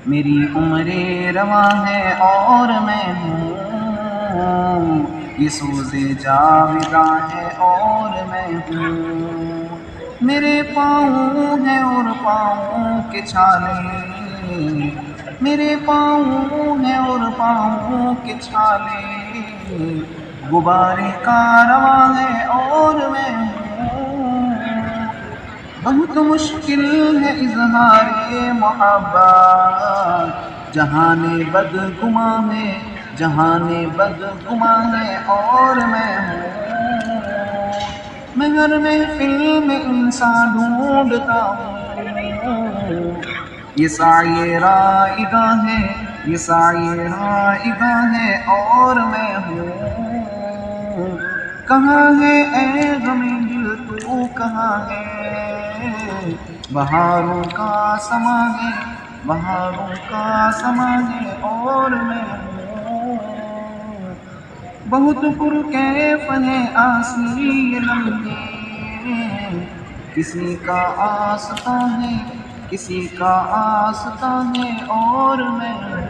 میری عمر رواں ہے اور میں ہوں، یہ سوز جاویداں ہے اور میں ہوں۔ میرے پاؤں ہیں اور پاؤں کے چھالے، میرے پاؤں ہیں اور پاؤں کے چھالے، غبار کارواں ہے اور میں ہوں۔ بہت مشکل ہے اظہار محبت، جہان بدگماں ہے، جہان بدگماں ہے اور میں ہوں۔ میں ہر محفل میں انسان ڈھونڈتا ہوں، یہ سعی رائگاں ہے، یہ سعی رائگاں ہے اور میں ہوں۔ کہاں ہے اے غم دل تو کہاں ہے، بہاروں کا سما ہے، بہاروں کا سما ہے اور میں ہوں۔ بہت پرکیف ہے آسی یہ لمحے، کسی کا آستاں ہے، کسی کا آستاں ہے اور میں ہوں۔